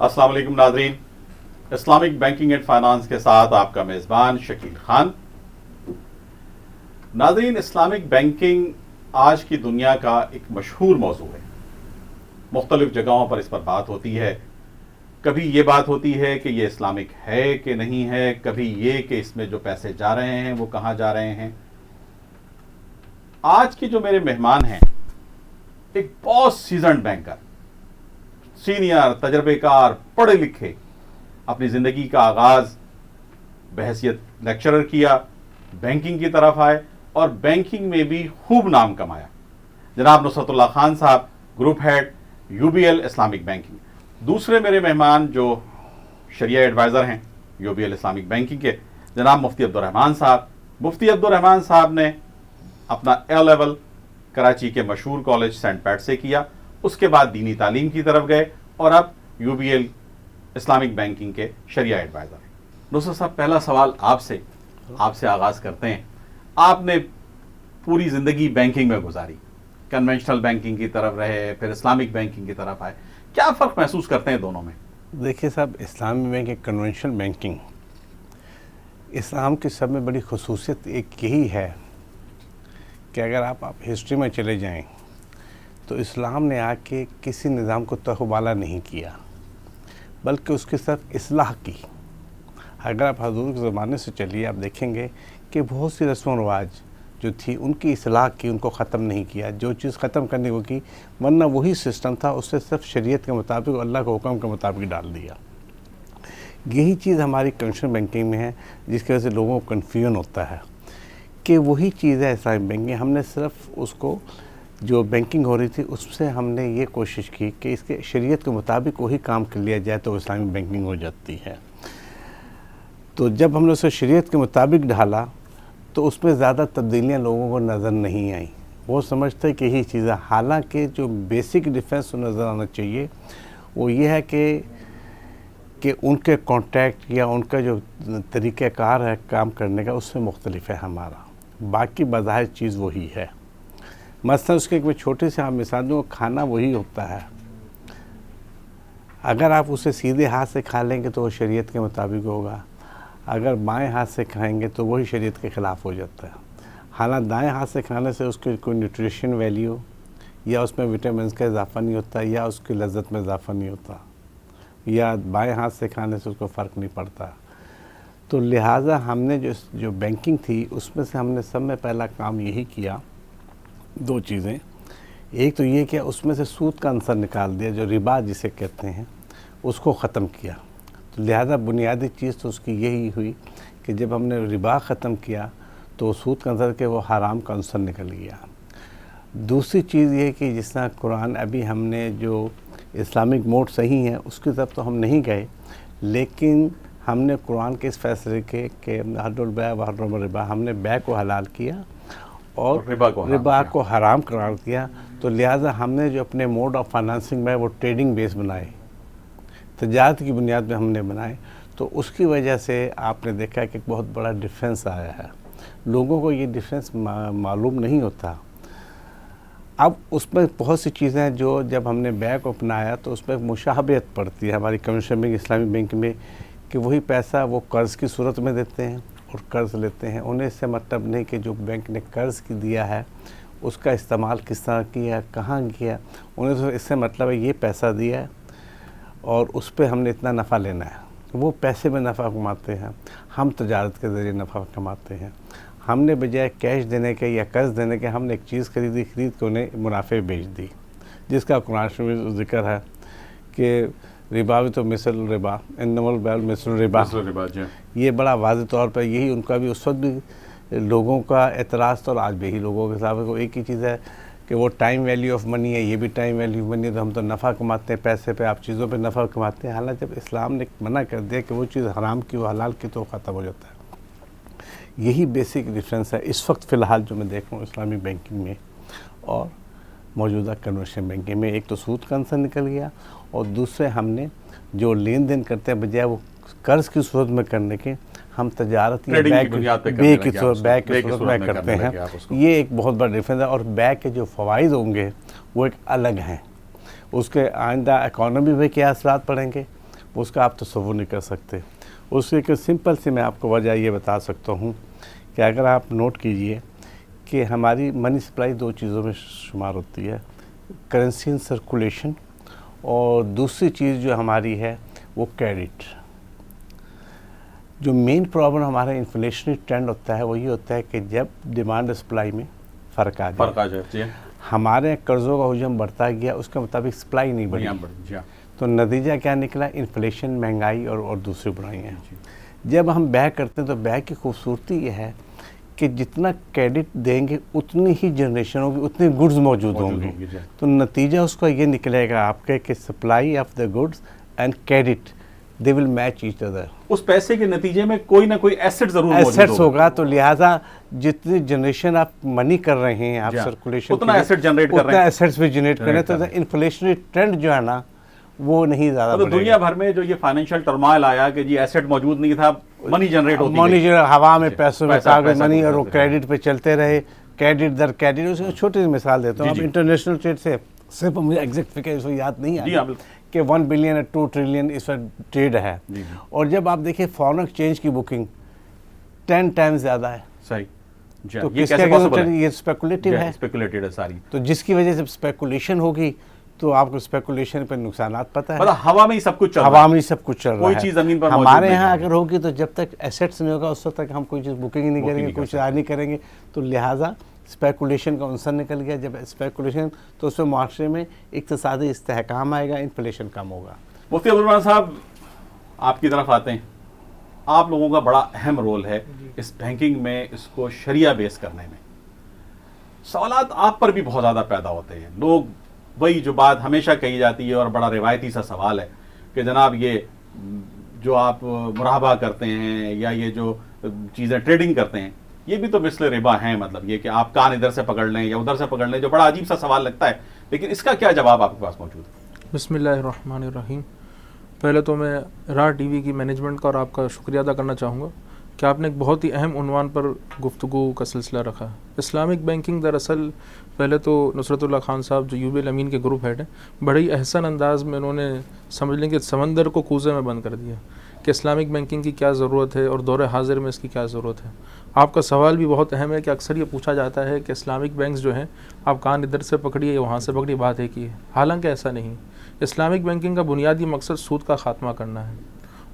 अस्सलाम वालेकुम नाज़रीन, इस्लामिक बैंकिंग एंड फाइनेंस के साथ आपका मेज़बान शकील खान। नाज़रीन, इस्लामिक बैंकिंग आज की दुनिया का एक मशहूर मौजू है। मुख्तलिफ जगहों पर इस पर बात होती है। कभी ये बात होती है कि ये इस्लामिक है कि नहीं है, कभी ये कि इसमें जो पैसे जा रहे हैं वो कहाँ जा रहे हैं। आज के जो मेरे मेहमान हैं, एक बहुत सीजन्ड बैंकर, सीनियर, तजर्बेकार, पढ़े लिखे, अपनी ज़िंदगी का आगाज़ बहैसियत लेक्चरर किया, बैंकिंग की तरफ आए और बैंकिंग में भी खूब नाम कमाया। जनाब नुसरतुल्लाह खान साहब, group head UBL Islamic banking. दूसरे मेरे मेहमान जो शरिया एडवाइज़र हैं यूबीएल इस्लामिक बैंकिंग के, जनाब मुफ्ती अब्दुर्रहमान साहब। मुफ्ती अब्दुर्रहमान साहब ने अपना ए लेवल कराची के मशहूर कॉलेज सेंट पैट से किया, उसके बाद दीनी तालीम की तरफ गए और अब यूबीएल इस्लामिक बैंकिंग के शरिया एडवाइज़र हैं। नुसरत साहब, पहला सवाल आपसे आगाज़ करते हैं। आपने पूरी ज़िंदगी बैंकिंग में गुजारी, कन्वेंशनल बैंकिंग की तरफ रहे, फिर इस्लामिक बैंकिंग की तरफ आए, क्या फ़र्क महसूस करते हैं दोनों में? देखिए साहब, इस्लामी बैंकिंग, कन्वेंशनल बैंकिंग, इस्लाम की सब में बड़ी खसूसियत एक यही है कि अगर आप हिस्ट्री में चले जाएं तो इस्लाम ने आके किसी निज़ाम को तहवाला नहीं किया, बल्कि उसकी सिर्फ इस्लाह की। अगर आप हजूर के ज़माने से चलिए, आप देखेंगे कि बहुत सी रस्म व रवाज जो थी उनकी इस्लाह की, उनको ख़त्म नहीं किया। जो चीज़ ख़त्म करने को की, वरना वही सिस्टम था, उससे सिर्फ शरीयत के मुताबिक, अल्लाह के हुक्म के मुताबिक डाल दिया। यही चीज़ हमारी कन्वेंशनल बैंकिंग में है, जिसकी वजह से लोगों को कन्फ्यूजन होता है कि वही चीज़ है इस्लामिक बैंकिंग। हमने सिर्फ उसको, जो बैंकिंग हो रही थी उससे हमने ये कोशिश की कि इसके शरीयत के मुताबिक वही काम कर लिया जाए तो इस्लामिक बैंकिंग हो जाती है। तो जब हमने उसे शरीयत के मुताबिक ढाला तो उसमें ज़्यादा तब्दीलियाँ लोगों को नज़र नहीं आई। वो समझते कि यही चीज़ है, हालांकि जो बेसिक डिफरेंस नज़र आना चाहिए वो ये है कि उनके कॉन्टैक्ट या उनका जो तरीक़ाकार है काम करने का, उससे मुख्तलिफ है हमारा। बाकी बज़ाहिर चीज़ वही है। मसलन उसके एक छोटे से आप मिसाल दूँ, खाना वही होता है। अगर आप उसे सीधे हाथ से खा लेंगे तो वो शरीयत के मुताबिक होगा, अगर बाएं हाथ से खाएंगे तो वही शरीयत के ख़िलाफ़ हो जाता है। हालांकि दाएं हाथ से खाने से उसकी कोई न्यूट्रिशन वैल्यू या उसमें विटामिन का इजाफ़ा नहीं होता, या उसकी लज्जत में इजाफ़ा नहीं होता, या बाएं हाथ से खाने से उसको फ़र्क नहीं पड़ता। तो लिहाजा हमने जो बैंकिंग थी उसमें से हमने सब में पहला काम यही किया, दो चीज़ें। एक तो ये कि उसमें से सूद का अंसर निकाल दिया, जो रिबा जिसे कहते हैं, उसको ख़त्म किया। तो लिहाजा बुनियादी चीज़ तो उसकी यही हुई कि जब हमने रिबा ख़त्म किया तो सूद का अंसर के वो हराम का अंसर निकल गया। दूसरी चीज़ ये कि जिस तरह कुरान, अभी हमने जो इस्लामिक मोड सही है उसकी तरफ तो हम नहीं गए, लेकिन हमने कुरान के इस फैसले के हर्रुल बै व हर्रम रिबा, हमने बै को हलाल किया और रिबा को हराम करार दिया। तो लिहाजा हमने जो अपने मोड ऑफ फाइनेंसिंग में वो ट्रेडिंग बेस बनाए, तजारत की बुनियाद में हमने बनाए, तो उसकी वजह से आपने देखा कि एक बहुत बड़ा डिफरेंस आया है। लोगों को ये डिफरेंस मालूम नहीं होता। अब उसमें बहुत सी चीज़ें हैं जो जब हमने बैंक अपनाया तो उसमें मुशाहबत पड़ती है हमारी कन्वेंशनल बैंक, इस्लामिक बैंक में, कि वही पैसा वो कर्ज़ की सूरत में देते हैं और कर्ज़ लेते हैं। उन्हें इससे मतलब नहीं कि जो बैंक ने कर्ज़ की दिया है उसका इस्तेमाल किस तरह किया, कहाँ किया। उन्हें तो इससे मतलब है ये पैसा दिया है और उस पर हमने इतना नफ़ा लेना है। वो पैसे में नफ़ा कमाते हैं, हम तजारत के ज़रिए नफ़ा कमाते हैं। हमने बजाय कैश देने के या कर्ज़ देने के, हमने एक चीज़ खरीद के उन्हें मुनाफे बेच दी, जिसका कुरान में ज़िक्र है कि रिबा भी तो मिसल रिबा, इन्नमल बैल मिसल रिबा। ये बड़ा वाज़ेह तौर पर यही उनका भी, उस वक्त भी लोगों का एतराज़ था और आज भी यही लोगों के हिसाब से एक ही चीज़ है कि वो टाइम वैल्यू ऑफ मनी है, ये भी टाइम वैल्यू ऑफ मनी है। तो हम तो नफ़ा कमाते हैं पैसे पे, आप चीज़ों पे नफ़ा कमाते हैं। हालांकि जब इस्लाम ने मना कर दिया कि वो चीज़ हराम की वो हलाल की, तो ख़त्म हो जाता है। यही बेसिक डिफरेंस है इस वक्त फ़िलहाल जो मैं देख रहा हूँ इस्लामिक बैंकिंग में और मौजूदा कन्वेंशनल बैंकिंग में। एक तो सूद का अंसर निकल गया और दूसरे हमने जो लेन देन करते हैं बजाय वो कर्ज़ की सूरत में करने के, हम तजारत या बैक की सूरत में करते हैं। ये एक बहुत बड़ा डिफरेंस है। और बैक के जो फ़वाइद होंगे वो एक अलग हैं, उसके आइंदा इकॉनमी में क्या असरात पड़ेंगे उसका आप तसव्वुर नहीं कर सकते। उसकी एक सिंपल सी मैं आपको वजह ये बता सकता हूँ कि अगर आप नोट कीजिए कि हमारी मनी सप्लाई दो चीज़ों में शुमार होती है, करेंसी इन सर्कुलेशन, और दूसरी चीज़ जो हमारी है वो क्रेडिट। जो मेन प्रॉब्लम हमारा इन्फ्लेशनरी ट्रेंड होता है वो ये होता है कि जब डिमांड और सप्लाई में फ़र्क आ जाए, हमारे कर्ज़ों का हजम बढ़ता गया, उसके मुताबिक सप्लाई नहीं बढ़ी, तो नतीजा क्या निकला? इन्फ्लेशन, महंगाई और दूसरी बुराइयाँ। जब हम बैग करते हैं तो बैग की खूबसूरती ये है कि जितना क्रेडिट देंगे उतनी ही जनरेशन होगी, उतने गुड्स मौजूद होंगे, तो नतीजा उसका ये निकलेगा आपके कि supply of the goods and credit they will match each other. उस पैसे के नतीजे में कोई ना कोई एसेट जरूर एसेट्स होगा, तो लिहाजा जितनी जनरेशन आप मनी कर रहे हैं, आप सर्कुलेशन उतना एसेट जनरेट कर रहे हैं, उतना एसेट्स भी जनरेट कर रहे हैं, तो इन्फ्लेशनरी ट्रेंड जो है ना वो नहीं ज़्यादा। तो दुनिया भर में जो ये फाइनेंशियल टर्मोइल आया कि जी एसेट मौजूद नहीं था, मनी जनरेट होती मनी हवा में, पैसों में, कागज मनी, और वो पैसा क्रेडिट पे चलते रहे, क्रेडिट दर क्रेडिट। उसकी छोटी सी मिसाल देता हूँ, अब इंटरनेशनल ट्रेड से सिर्फ मुझे एग्जैक्ट फिगर याद नहीं है कि 1 बिलियन या 2 ट्रिलियन इस वक्त ट्रेड है, और जब आप देखिए फॉरेन एक्सचेंज की बुकिंग 10 टाइम्स ज़्यादा है। सही, तो किसके अगेंस्ट? ये स्पेकुलेटिव है, स्पेकुलेटेड है सारी। तो जिसकी वजह से स्पेकुलेशन होगी तो आपको स्पेकुलेशन पर नुकसानात पता है, मतलब हवा में ही सब कुछ चल रहा है, हवा में ही सब कुछ चल रहा है, कोई चीज़ ज़मीन पर हमारे यहाँ अगर होगी तो जब तक एसेट्स नहीं होगा उस वक्त तक हम कोई चीज़ बुकिंग नहीं करेंगे, कुछ नहीं करेंगे, तो लिहाजा स्पेकुलेशन का अंसर निकल गया। जब स्पेकुलेशन, तो उसमें माशरे में इक़्तिसादी इस्तेहकाम आएगा, इन्फ्लेशन कम होगा। मुफ्ती अब्दुल रहमान साहब, आपकी तरफ आते हैं, आप लोगों का बड़ा अहम रोल है इस बैंकिंग में, इसको शरिया बेस करने में। सवालात आप पर भी बहुत ज़्यादा पैदा होते हैं, लोग वही जो बात हमेशा कही जाती है और बड़ा रिवायती सा सवाल है कि जनाब ये जो आप मुराहबा करते हैं या ये जो चीज़ें ट्रेडिंग करते हैं, ये भी तो मिसल रिबा हैं, मतलब ये कि आप कान इधर से पकड़ लें या उधर से पकड़ लें, जो बड़ा अजीब सा सवाल लगता है, लेकिन इसका क्या जवाब आपके पास मौजूद है? बिस्मिल्लाहिर्रहमानिर्रहीम। पहले तो मैं राह टीवी की मैनेजमेंट का और आपका शुक्रिया अदा करना चाहूँगा कि आपने एक बहुत ही अहम उन्वान पर गुफ्तगू का सिलसिला रखा। इस्लामिक बैंकिंग दरअसल पहले तो नुसरतुल्लाह खान साहब जो यूबी अमीन के ग्रुप हेड हैं, बड़े ही एहसन अंदाज में उन्होंने समझ लें कि समंदर को कूज़े में बंद कर दिया कि इस्लामिक बैंकिंग की क्या ज़रूरत है और दौरे हाजिर में इसकी क्या ज़रूरत है। आपका सवाल भी बहुत अहम है कि अक्सर ये पूछा जाता है कि इस्लामिक बैंक्स जो हैं, आप कान इधर से पकड़िए या वहाँ से पकड़िए, बात एक ही है। हालांकि ऐसा नहीं। इस्लामिक बैंकिंग का बुनियादी मकसद सूद का ख़ात्मा करना है,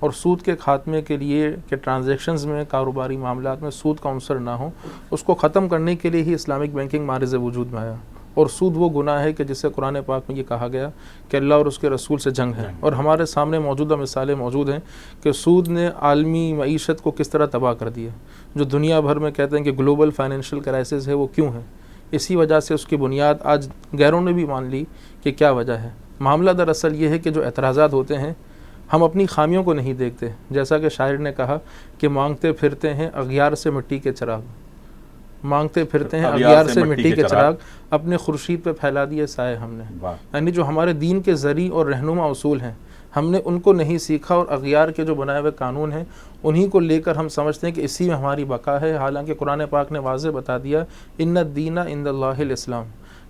और सूद के ख़ात्मे के लिए कि ट्रांजैक्शंस में, कारोबारी मामलात में सूद का अंसर ना हो, उसको ख़त्म करने के लिए ही इस्लामिक बैंकिंग मारिज़ वजूद में आया। और सूद वो गुनाह है कि जिससे कुरान पाक में ये कहा गया कि अल्लाह और उसके रसूल से जंग है, और हमारे सामने मौजूदा मिसालें मौजूद हैं कि सूद ने आलमी मईशत को किस तरह तबाह कर दिया। जो दुनिया भर में कहते हैं कि ग्लोबल फाइनेंशियल क्राइसिस है, वो क्यों है? इसी वजह से उसकी बुनियाद आज गैरों ने भी मान ली कि क्या वजह है। मामला दरअसल ये है कि जो एतराज़ात होते हैं, हम अपनी खामियों को नहीं देखते। जैसा कि शायर ने कहा कि मांगते फिरते हैं अगियार से मिट्टी के चिराग, मांगते फिरते हैं अगियार से मिट्टी के चिराग, अपने खुर्शीद पे फैला दिए साए हमने। यानी जो हमारे दीन के ज़री और रहनुमा उसूल हैं, हमने उनको नहीं सीखा, और अगियार के जो बनाए हुए कानून हैं उन्हीं को लेकर हम समझते हैं कि इसी में हमारी बका है। हालांकि कुरान पाक ने वाज़े बता दिया, इन्ना दीना इंदल्लाहिल इस्लाम,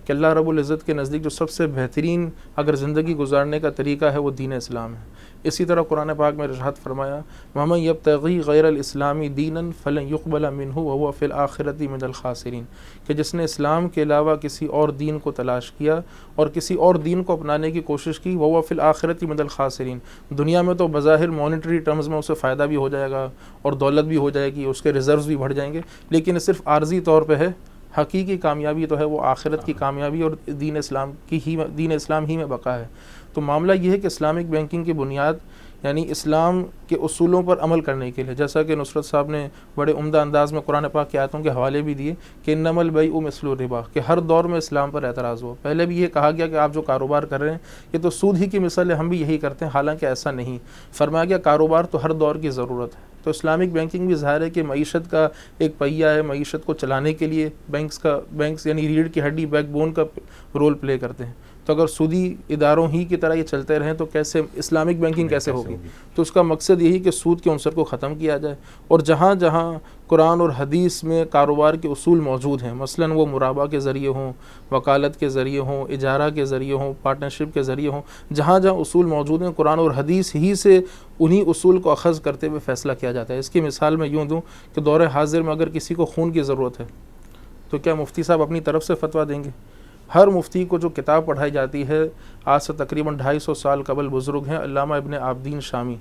कि अल्लाह रब्बुल इज़्ज़त के नज़दीक जो सबसे बेहतरीन अगर ज़िंदगी गुजारने का तरीका है वो दीन इस्लाम है। इसी तरह कुरान पाक में इरशाद फरमाया, वमन यब्तगी गैरल इस्लामी दीनन फलन युक़बल मिन्हु व हुवा फ़िल आखिरति मिनल खासिरीन, कि जिसने इस्लाम के अलावा किसी और दीन को तलाश किया और किसी और दीन को अपनाने की कोशिश की, व हुवा फ़िल आखिरति मिनल खासिरीन, दुनिया में तो बज़ाहिर मॉनिटरी टर्म्स में उसे फ़ायदा भी हो जाएगा और दौलत भी हो जाएगी, उसके रिज़र्व्स भी बढ़ जाएंगे, लेकिन सिर्फ आर्जी तौर पर है। हकीकी कामयाबी तो है वो आखिरत की कामयाबी और दीन इस्लाम ही में बका है। तो मामला ये है कि इस्लामिक बैंकिंग की बुनियाद यानी इस्लाम के उसूलों पर अमल करने के लिए, जैसा कि नुसरत साहब ने बड़े उम्दा अंदाज में कुरान पाक की आयतों के हवाले भी दिए कि इन्नमल बैउ मिस्लु रिबा, कि हर दौर में इस्लाम पर एतराज़ हो। पहले भी ये कहा गया कि आप जो कारोबार कर रहे हैं ये तो सूद ही की मिसाल है, हम भी यही करते हैं, हालांकि ऐसा नहीं। फरमाया गया कारोबार तो हर दौर की ज़रूरत है। तो इस्लामिक बैंकिंग भी ज़ाहिर है कि मईशत का एक पहिया है, मईशत को चलाने के लिए बैंक्स यानी रीढ़ की हड्डी, बैकबोन का रोल प्ले करते हैं। तो अगर सूदी इदारों ही की तरह ये चलते रहें तो कैसे इस्लामिक बैंकिंग कैसे होगी? तो उसका मकसद यही कि सूद के उनसर को ख़त्म किया जाए, और जहाँ जहाँ कुरान और हदीस में कारोबार के उसूल मौजूद हैं, मसलन वो मुराबा के ज़रिए हों, वकालत के ज़रिए हों, इजारा के ज़रिए हों, पार्टनरशिप के ज़रिए हों, जहाँ जहाँ उसूल मौजूद हैं कुरान और हदीस ही से उन्हीं उसूल को अखज़ करते हुए फ़ैसला किया जाता है। इसकी मिसाल मैं यूँ दूँ कि दौर हाज़िर में अगर किसी को खून की ज़रूरत है तो क्या मुफ्ती साहब अपनी तरफ से फ़तवा देंगे? हर मुफ्ती को जो किताब पढ़ाई जाती है, आज से तकरीबन 250 साल कबल बुज़ुर्ग हैं अल्लामा इब्न आबदीन शामी,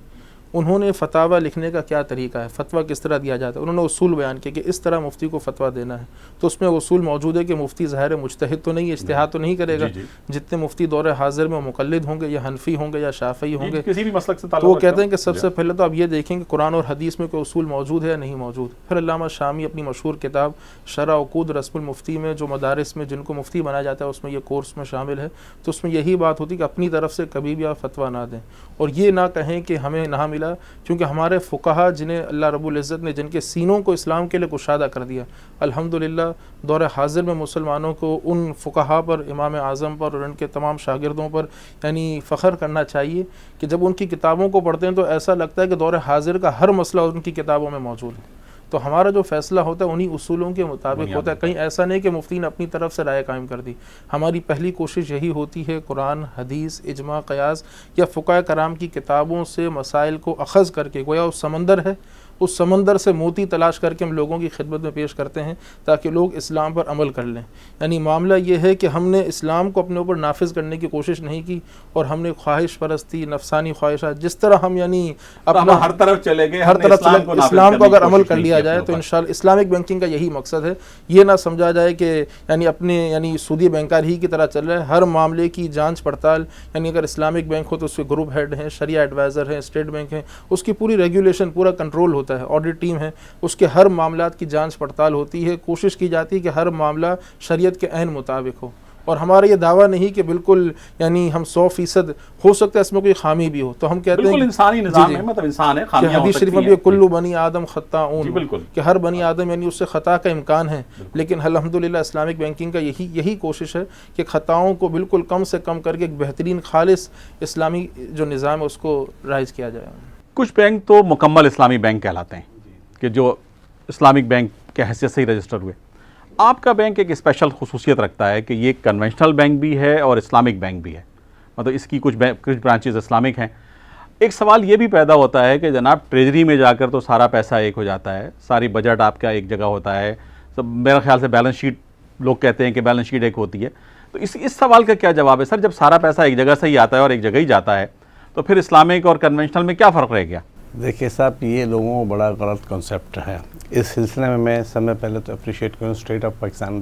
उन्होंने फतावा लिखने का क्या तरीका है, फतवा किस तरह दिया जाता है, उन्होंने उसूल बयान किया कि इस तरह मुफ्ती को फतवा देना है। तो उसमें उसूल मौजूद है कि मुफ्ती ज़ाहिर मुज्तहिद तो नहीं है, इज्तिहाद तो नहीं करेगा। जितने मुफ्ती दौर हाजिर में मुक़ल्लिद होंगे या हनफी होंगे या शाफ़ी होंगे, किसी भी मसलक से तो वो कहते हैं कि सबसे पहले तो आप ये देखेंगे कुरान और हदीस में कोई उसूल मौजूद है या नहीं मौजूद। फिर अल्लामा शामी अपनी मशहूर किताब शरअ उक़ूद रस्मुल मुफ्ती में, जो मदारिस में जिनको मुफ्ती बनाया जाता है उसमें ये कोर्स में शामिल है, तो उसमें यही बात होती है कि अपनी तरफ से कभी भी आप फतवा ना दें और ये ना कहें कि हमें ना मिला, क्योंकि हमारे फ़ुक़हा जिन्हें अल्लाह रब्बुल इज़्ज़त ने जिनके सीनों को इस्लाम के लिए कुशादा कर दिया, अल्हम्दुलिल्लाह दौर हाज़िर में मुसलमानों को उन फ़ुक़हा पर, इमाम आज़म पर और उनके तमाम शागिर्दों पर यानी फ़ख्र करना चाहिए कि जब उनकी किताबों को पढ़ते हैं तो ऐसा लगता है कि दौर हाज़िर का हर मसला उनकी किताबों में मौजूद है। तो हमारा जो फ़ैसला होता है उन्हीं उसूलों के मुताबिक होता है। कहीं ऐसा नहीं कि मुफ्ती ने अपनी तरफ से राय कायम कर दी। हमारी पहली कोशिश यही होती है कुरान, हदीस, इजमा, क़यास या फ़ुक़हा कराम की किताबों से मसाइल को अख़ज़ करके, गोया उस समंदर है, उस समंदर से मोती तलाश करके हम लोगों की खिदमत में पेश करते हैं ताकि लोग इस्लाम पर अमल कर लें। यानी मामला ये है कि हमने इस्लाम को अपने ऊपर नाफिज करने की कोशिश नहीं की और हमने ख्वाहिश परस्ती, नफसानी ख्वाहिशात, जिस तरह हम यानी अपना हर तरफ चले गए, हर तरफ इस्लाम को अगर अमल कर लिया जाए तो इंशाअल्लाह इस्लामिक बैंकिंग का यही मकसद है। ये ना समझा जाए कि यानी अपने यानी सूदी बैंकार ही की तरह चल रहा है। हर मामले की जाँच पड़ताल, यानी अगर इस्लामिक बैंक हो तो उसके ग्रुप हेड हैं, शरिया एडवाइज़र हैं, स्टेट बैंक हैं, उसकी पूरी रेगुलेशन, पूरा कंट्रोल होता है, ऑडिट टीम है, उसके हर मामलात की जांच पड़ताल होती है। कोशिश की जाती है कि हर मामला शरीयत के ऐन मुताबिक हो। और हमारा ये दावा नहीं कि बिल्कुल यानी हम 100% हो सकता है इसमें कोई खामी भी हो, तो हम कहते हैं इंसानी निज़ाम है, मतलब इंसान है, खामियां हदीस शरीफ में भी कुल्लु बनी आदम खत्ताऊन, बिल्कुल कि हर बनी आदम यानी उससे ख़ता का इम्कान है। लेकिन अल्हम्दुलिल्लाह इस्लामिक बैंकिंग का यही कोशिश है कि ख़ताओं को बिल्कुल कम से कम करके एक बेहतरीन खालिस इस्लामी जो निज़ाम है उसको राइज किया जाए। कुछ बैंक तो मुकम्मल इस्लामी बैंक कहलाते हैं कि जो इस्लामिक बैंक के हैसियत से ही रजिस्टर हुए। आपका बैंक एक स्पेशल खुसूसियत रखता है कि ये कन्वेंशनल बैंक भी है और इस्लामिक बैंक भी है, मतलब इसकी कुछ ब्रांचेज इस्लामिक हैं। एक सवाल ये भी पैदा होता है कि जनाब ट्रेजरी में जाकर तो सारा पैसा एक हो जाता है, सारी बजट आपका एक जगह होता है, सब मेरा ख्याल से बैलेंस शीट, लोग कहते हैं कि बैलेंस शीट एक होती है। तो इस सवाल का क्या जवाब है सर? जब सारा पैसा एक जगह से ही आता है और एक जगह ही जाता है तो फिर इस्लामिक और कन्वेंशनल में क्या फ़र्क रह गया? देखिए साहब, ये लोगों को बड़ा गलत कॉन्सेप्ट है। इस सिलसिले में मैं समय पहले तो अप्रिशिएट करूँ स्टेट ऑफ पाकिस्तान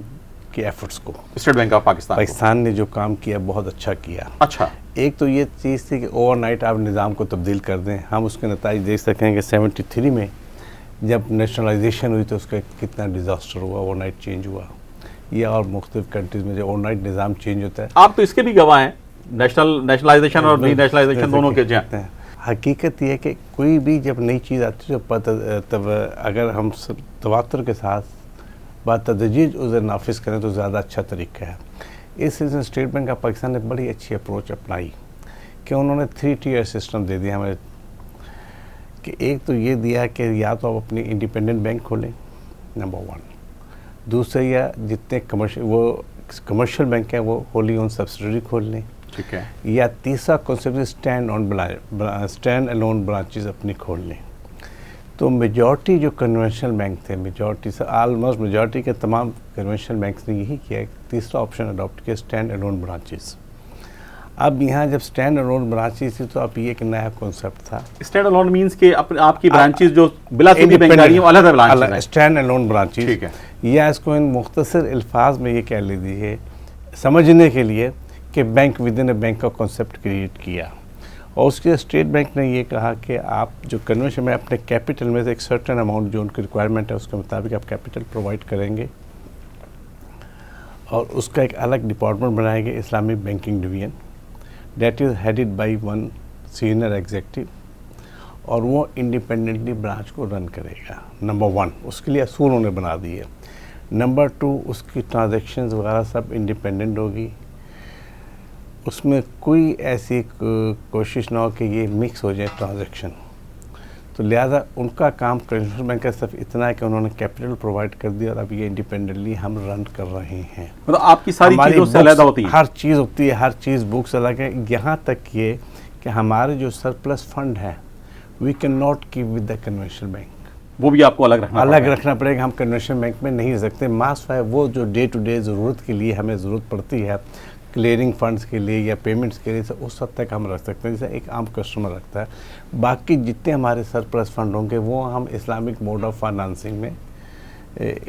की एफर्ट्स को। स्टेट बैंक ऑफ पाकिस्तान ने जो काम किया बहुत अच्छा किया। अच्छा, एक तो ये चीज़ थी कि ओवरनाइट आप निज़ाम को तब्दील कर दें। हम उसके नतीजे देख सकें कि 73 में जब नेशनलाइजेशन हुई तो उसका कितना डिज़ास्टर हुआ, ओवरनाइट चेंज हुआ। या और मुख्तलिफ कंट्रीज़ में जो ओवरनाइट निज़ाम चेंज होता है, आप तो इसके भी गवाह हैं, नेशनलाइजेशन और री नेशनलाइजेशन दोनों के जाते हैं। हकीकत ये है कि कोई भी जब नई चीज़ आती है तब अगर हम तवातुर के साथ बातदरीज उसे नाफिज करें तो ज़्यादा अच्छा तरीका है। इस सिलसिले में स्टेट बैंक ऑफ पाकिस्तान ने बड़ी अच्छी अप्रोच अपनाई कि उन्होंने 3 टियर सिस्टम दे दिया हमें। कि एक तो ये दिया कि या तो आप अपनी इंडिपेंडेंट बैंक खोलें, नंबर 1। दूसरा, या जितने कमर्शियल बैंक हैं वो होली ओन सब्सिडरी खोल लें, ठीक है। या तीसरा कॉन्सेप्ट स्टैंड अलोन ब्रांचेस अपनी खोल लें। तो मेजॉरिटी जो कन्वेंशनल बैंक थे, ऑलमोस्ट मेजॉरिटी के तमाम कन्वेंशनल बैंक्स ने यही किया, तीसरा ऑप्शन अडॉप्ट किया, स्टैंड अलोन ब्रांचेस। अब यहाँ जब स्टैंड अलोन ब्रांचेस थी तो अब ये एक नया कॉन्सेप्ट था। स्टैंड अलोन मींस के आपकी ब्रांचेस जो बिला सूदी बैंकारी हैं अलग ब्रांचेस हैं, स्टैंड अलोन ब्रांचेस, ठीक है। या इसको इन मुख्तसर अल्फाज में ये कह लीजिए समझने के लिए कि bank with in A bank का कॉन्सेप्ट क्रिएट किया। और उसके स्टेट बैंक ने ये कहा कि आप जो कन्वेंशन में अपने कैपिटल में से एक सर्टेन अमाउंट जो उनकी रिक्वायरमेंट है उसके मुताबिक आप कैपिटल प्रोवाइड करेंगे और उसका एक अलग डिपार्टमेंट बनाएंगे, Islamic banking division, that is headed by one senior executive, और वो इंडिपेंडेंटली ब्रांच को रन करेगा। नंबर 1, उसके लिए असूल उन्होंने बना दिए। नंबर 2, उसकी ट्रांजैक्शंस वगैरह सब इंडिपेंडेंट होगी, उसमें कोई ऐसी कोशिश ना हो कि ये मिक्स हो जाए ट्रांजैक्शन। तो लिहाजा उनका काम ट्रेडिशनल बैंक का सिर्फ इतना है कि उन्होंने कैपिटल प्रोवाइड कर दिया और अब ये इंडिपेंडेंटली हम रन कर रहे हैं। मतलब आपकी सारी हमारी चीज़ों से books, अलग होती है? हर चीज़ होती है, हर चीज़ बुक्स अलग है। यहाँ तक ये कि हमारे जो सरप्लस फंड है we can not keep with the conventional bank, वो भी आपको अलग रखना पड़ेगा। हम कन्वेंशनल बैंक में नहीं रख सकते। मास है वो जो डे टू डे ज़रूरत के लिए हमें ज़रूरत पड़ती है, क्लियरिंग फंड्स के लिए या पेमेंट्स के लिए, तो उस हद तक हम रख सकते हैं जैसे एक आम कस्टमर रखता है। बाकी जितने हमारे सरप्लस फंड होंगे वो हम इस्लामिक मोड ऑफ फाइनेंसिंग में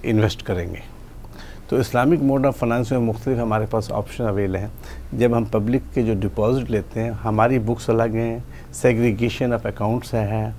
इन्वेस्ट करेंगे। तो इस्लामिक मोड ऑफ फाइनेंसिंग में मुख्तलिफ हमारे पास ऑप्शन अवेल हैं। जब हम पब्लिक के जो डिपॉजिट लेते हैं, हमारी बुक्स अलग हैं, सेग्रीगेशन ऑफ अकाउंट्स है,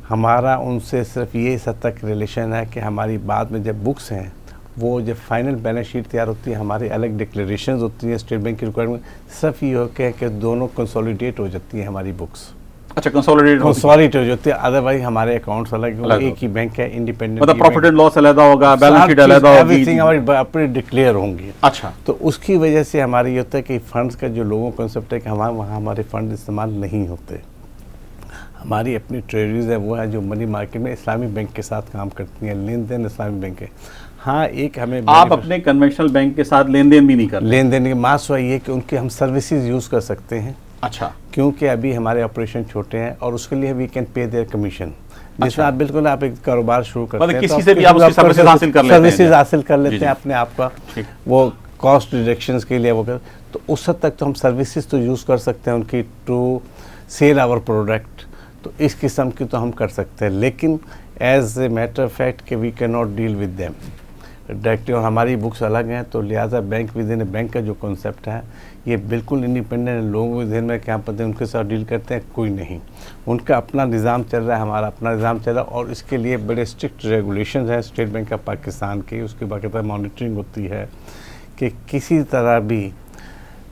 हमारा उनसे सिर्फ ये इस हद तक रिलेशन है कि हमारी बाद में जब बुक्स हैं वो जब फाइनल बैलेंस शीट तैयार होती है, हमारी अलग डिक्लेरेशंस होती हैं स्टेट बैंक की रिक्वायरमेंट, सिर्फ ये हो कि दोनों कंसोलिडेट हो जाती हैं हमारी बुक्स। अच्छा, कंसोलिडेट हो जाती है, अदरवाइज हमारे अकाउंट्स अलग एक ही बैंक है, इंडिपेंडेंट। मतलब प्रॉफिट एंड लॉस अलग होगा, बैलेंस शीट अलग होगी, एवरीथिंग हमारी अपनी डिक्लेयर होंगी। अच्छा, तो उसकी वजह से हमारी ये होता है कि फंड्स का जो लोगों कॉन्सेप्ट है कि हमारे वहाँ हमारे फंड इस्तेमाल नहीं होते। हमारी अपनी ट्रेजरीज है वो है जो मनी मार्केट में इस्लामिक बैंक के साथ काम करती हैं, लेन देन इस्लामिक बैंक है। हाँ, एक हमें आप अपने कन्वेंशनल बैंक के साथ लेन देन भी नहीं करते? लेन देन के मास हुआ ये कि उनके हम सर्विसेज यूज़ कर सकते हैं। अच्छा, क्योंकि अभी हमारे ऑपरेशन छोटे हैं और उसके लिए we can pay their commission. जैसे आप बिल्कुल आप एक कारोबार शुरू करते हैं, किसी से भी आप उसकी सर्विसेज हासिल कर लेते हैं, सर्विसेज हासिल कर लेते हैं अपने आप का, वो कॉस्ट रिडक्शंस के लिए वो कर, तो उस हद तक तो हम सर्विसेज तो यूज़ कर सकते हैं उनकी टू सेल आवर प्रोडक्ट। तो इस किस्म की तो हम कर सकते हैं, लेकिन as a matter of fact कि we can not deal with them directly. और हमारी बुक्स अलग हैं, तो लिहाजा बैंक विद इन बैंक का जो कॉन्सेप्ट है ये बिल्कुल इंडिपेंडेंट लोगों के ध्यान में क्या पता है उनके साथ डील करते हैं, कोई नहीं। उनका अपना निज़ाम चल रहा है, हमारा अपना निज़ाम चल रहा है, और इसके लिए बड़े स्ट्रिक्ट रेगुलेशंस हैं स्टेट बैंक ऑफ पाकिस्तान की। उसकी बाकायदा मॉनिटरिंग होती है कि किसी तरह भी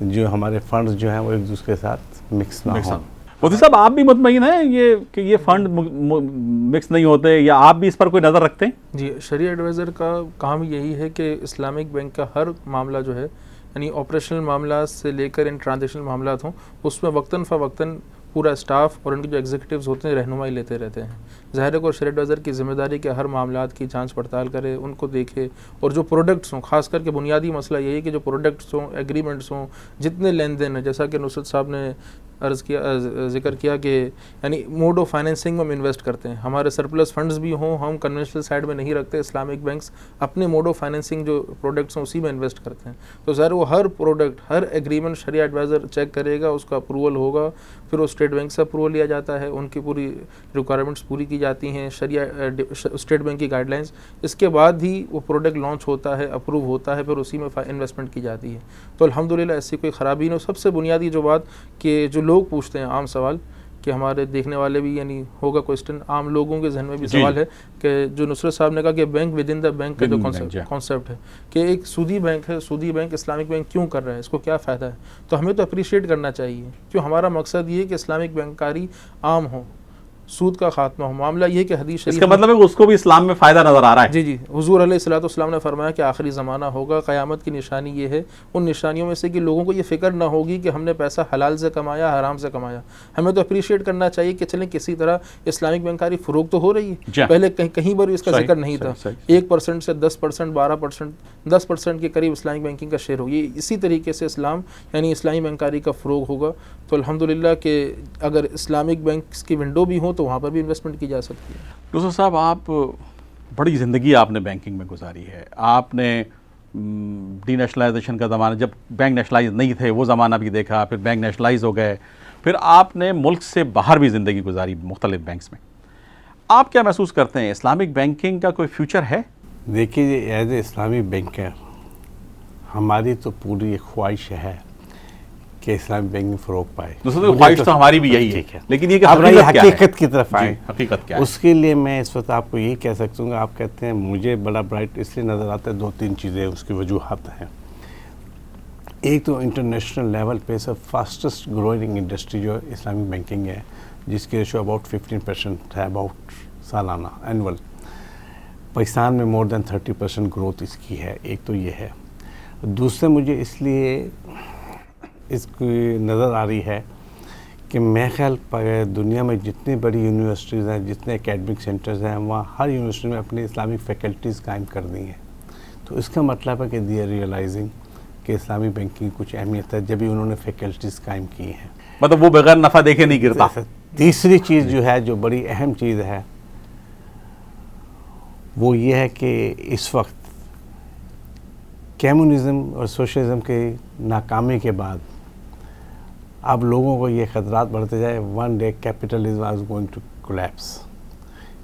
जो हमारे फंड्स जो हैं वो एक दूसरे के साथ मिक्स ना हो। मोदी साहब, आप भी मुतमईन हैं ये कि ये फंड मिक्स नहीं होते, या आप भी इस पर कोई नज़र रखते हैं? जी, शरिया एडवाइज़र का काम यही है कि इस्लामिक बैंक का हर मामला जो है, यानी ऑपरेशनल मामला से लेकर इन ट्रांजेक्शनल मामला हों, उसमें वक्तन फ़वक्तन पूरा स्टाफ और उनके जो एग्जीक्यूटिव्स होते हैं रहनुमाई लेते रहते हैं। ज़ाहिर है को शरिया एडवाइज़र की जिम्मेदारी कि हर मामलात की जांच पड़ताल करे, उनको देखे, और जो प्रोडक्ट्स हों, ख़ास करके बुनियादी मसला यही है कि जो प्रोडक्ट्स हों, एग्रीमेंट्स हों, जितने लेन देन है, जैसा कि नुसरत साहब ने जिक्र किया कि यानी मोड ऑफ फाइनेंसिंग में हम इन्वेस्ट करते हैं, हमारे सरप्लस फंड्स भी हों, हम कन्वेंशनल साइड में नहीं रखते, इस्लामिक बैंक्स अपने मोड ऑफ फाइनेंसिंग जो प्रोडक्ट्स हैं उसी में इन्वेस्ट करते हैं। तो ज़ाहिर वो हर प्रोडक्ट, हर एग्रीमेंट शरिया एडवाइज़र चेक करेगा, उसका अप्रूवल होगा, फिर वो स्टेट बैंक से अप्रूवल लिया जाता है, उनकी पूरी रिक्वायरमेंट्स पूरी की जाती हैं, शरिया स्टेट बैंक की गाइडलाइंस, इसके बाद ही वो प्रोडक्ट लॉन्च होता है, अप्रूव होता है, फिर उसी में इन्वेस्टमेंट की जाती है। तो अल्हम्दुलिल्लाह ऐसी कोई ख़राबी नहीं। सबसे बुनियादी जो बात कि जो लोग पूछते हैं आम सवाल, कि हमारे देखने वाले भी यानी होगा क्वेश्चन, आम लोगों के जहन में भी सवाल है कि जो नुसरत साहब ने कहा कि bank with in the bank का जो कॉन्सेप्ट है कि एक सूदी बैंक है, सूदी बैंक इस्लामिक बैंक क्यों कर रहा है, इसको क्या फ़ायदा है। तो हमें तो अप्रिशिएट करना चाहिए, क्यों हमारा मकसद ये कि इस्लामिक बैंकारी आम हो, सूद का खात्मा हो। मामला ये कि हदीस शरीफ, इसका मतलब है कि उसको भी इस्लाम में फ़ायदा नज़र आ रहा है। जी जी, हुजूर अलैहिस्सलाम ने फरमाया कि आखिरी ज़माना होगा, क़यामत की निशानी ये है, उन निशानियों में से कि लोगों को ये फ़िक्र ना होगी कि हमने पैसा हलाल से कमाया हराम से कमाया। हमें तो अप्रिशिएट करना चाहिए कि चलें किसी तरह इस्लामिक बैंकारी फ़रोग तो हो रही है, पहले कहीं पर इसका जिक्र नहीं था। 1% से 10%, 12%, 10% के करीब इस्लामिक बैंकिंग का शेयर होगी। इसी तरीके से इस्लाम यानी इस्लामी बैंकारी का फ़रोग होगा, तो अल्हम्दुलिल्लाह कि अगर इस्लामिक बैंक की विंडो भी हो तो वहाँ पर भी इन्वेस्टमेंट की जा सकती है। नुसरत साहब, आप बड़ी ज़िंदगी आपने बैंकिंग में गुजारी है। आपने डीनेशनलाइजेशन का ज़माना, जब बैंक नेशनलाइज नहीं थे वो ज़माना भी देखा, फिर बैंक नेशनलाइज हो गए, फिर आपने मुल्क से बाहर भी ज़िंदगी गुजारी मुख्तलिफ बैंक्स में। आप क्या महसूस करते हैं, इस्लामिक बैंकिंग का कोई फ्यूचर है? देखिए, एज ए इस्लामिक बैंकर हमारी तो पूरी ख्वाहिश है कि इस्लामिक बैंकिंग फ़रोग पाए। ख्वाहिश तो हमारी भी यही है, लेकिन ये हकीकत की तरफ आए, हकीकत क्या है? उसके लिए मैं इस वक्त आपको यही कह सकता हूँ। आप कहते हैं मुझे बड़ा ब्राइट इसलिए नज़र आता है, 2-3 चीज़ें उसकी वजूहत हैं। एक तो इंटरनेशनल लेवल पे सब फास्टेस्ट ग्रोइंग इंडस्ट्री जो इस्लामिक बैंकिंग है, जिसकी रेशो अबाउट 15% है, अबाउट सालाना एनुअल। पाकिस्तान में मोर देन 30% ग्रोथ इसकी है। एक तो ये है। दूसरे, मुझे इसलिए इसकी नज़र आ रही है कि मैं ख्याल दुनिया में जितनी बड़ी यूनिवर्सिटीज़ हैं, जितने एकेडमिक सेंटर्स हैं, वहाँ हर यूनिवर्सिटी में अपनी इस्लामिक फैकल्टीज़ कायम कर दी हैं। तो इसका मतलब है कि दे आर रियलाइजिंग कि इस्लामी बैंकिंग कुछ अहमियत है, जब भी उन्होंने फैकल्टीज़ कायम की हैं। मतलब वो बगैर नफ़ा देखे नहीं गिरता। तीसरी चीज़ जो है, जो बड़ी अहम चीज़ है, वो ये है कि इस वक्त कम्युनिज़म और सोशलिज़म के नाकामी के बाद अब लोगों को ये ख़तरात बढ़ते जाए, one day capitalism is going to collapse.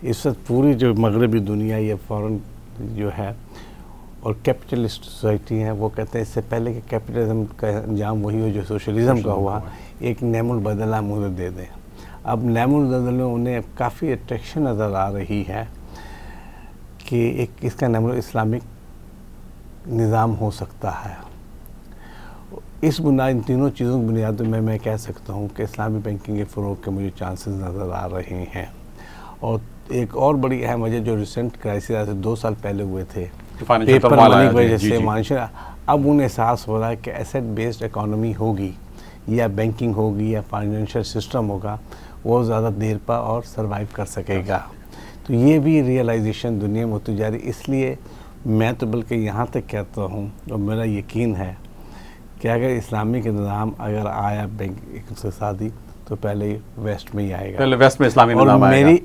इस वक्त पूरी जो मगरबी दुनिया, ये फॉरेन जो है और कैपिटलिस्ट सोसाइटी है, वो कहते हैं इससे पहले कि कैपिटलिज्म का अंजाम वही हो जो सोशलिज़म का हुआ, एक नैमुल बदला मुझे दे दें। अब नैमुल बदल में उन्हें काफ़ी अट्रैक्शन नज़र आ रही है कि एक इसका नैमुल इस्लामिक निज़ाम हो सकता है। इस बुनियाद, इन तीनों चीज़ों की बुनियाद में मैं कह सकता हूँ कि इस्लामी बैंकिंग के फ़रोग़ के मुझे चांसेस नज़र आ रहे हैं। और एक और बड़ी अहम वजह जो रिसेंट क्राइसिस आज से 2 साल पहले हुए थे, पेपर मनी की वजह से मानशिया, अब उन्हें एहसास हो रहा है कि एसेट बेस्ड इकॉनमी होगी या बैंकिंग होगी या फाइनेंशियल सिस्टम होगा, वो ज़्यादा देर पर और सर्वाइव कर सकेगा। तो ये भी रियलाइजेशन दुनिया में होती जा रही। इसलिए मैं तो बल्कि यहाँ तक कहता हूँ और मेरा यकीन है कि अगर इस्लामिक निज़ाम अगर आया बैंक इक़्तिसादी, तो पहले वेस्ट में ही आएगा, पहले वेस्ट में इस्लामी निज़ाम और आएगा। मेरी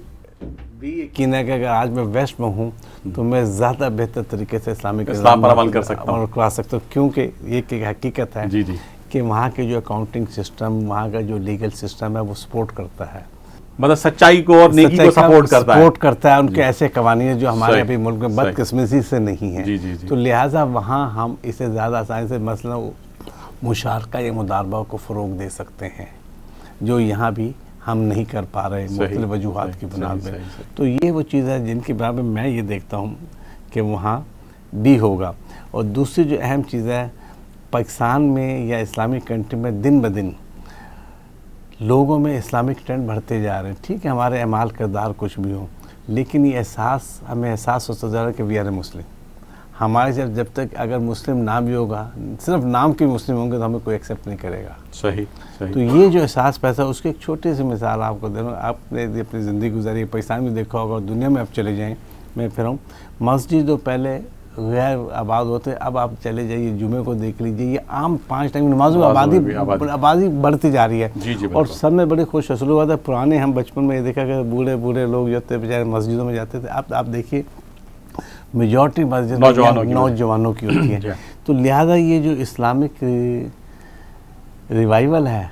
भी यकीन है कि अगर आज मैं वेस्ट में हूँ तो मैं ज़्यादा बेहतर तरीके से इस्लाम पर अमल कर सकता हूँ, करवा सकता हूँ, क्योंकि ये एक हकीकत है जी जी कि वहाँ के जो अकाउंटिंग सिस्टम, वहाँ का जो लीगल सिस्टम है, वो सपोर्ट करता है, मतलब सच्चाई को और नेकी को सपोर्ट करता है। उनके ऐसे कवानीन जो हमारे अभी मुल्क में बदकिस्मती से नहीं है। जी जी जी। तो लिहाजा वहाँ हम इसे ज़्यादा आसानी से मसला मुशारका या मुदारबा को फ़रोग़ दे सकते हैं, जो यहाँ भी हम नहीं कर पा रहे मुख्तलिफ वजूहात की बुनियाद पर। तो ये वो चीज़ है जिनके बारे में मैं ये देखता हूँ कि वहाँ भी होगा। और दूसरी जो अहम चीज़ है, पाकिस्तान में या इस्लामिक कंट्री में दिन ब दिन लोगों में इस्लामिक ट्रेंड बढ़ते जा रहे हैं। ठीक है, हमारे अमाल किरदार कुछ भी हो, लेकिन ये हमें एहसास होता जा रहा है कि वी आर ए मुस्लिम। हमारे जब तक अगर मुस्लिम ना भी होगा, सिर्फ नाम के मुस्लिम होंगे, तो हमें कोई एक्सेप्ट नहीं करेगा। सही सही। तो ये जो एहसास पैसा, उसकी एक छोटी सी मिसाल आपको दे रहा हूँ। आपने अपनी ज़िंदगी गुजारी, पाकिस्तान में देखा होगा और दुनिया में आप चले जाएँ, मैं फिर हूँ, मस्जिद जो पहले गैर आबाद होते, अब आप चले जाइए जुमे को देख लीजिए, ये आम 5 टाइम नमाजों आबादी बढ़ती जा रही है। जी जी, और सब में बड़े खुश हसलू हुआ था। पुराने हम बचपन में ये देखा कि बूढ़े बूढ़े लोग जो थे बेचारे मस्जिदों में जाते थे, अब आप देखिए मेजॉरिटी मस्जिद नौजवानों की होती है। तो लिहाजा ये जो इस्लामिक रिवाइवल है,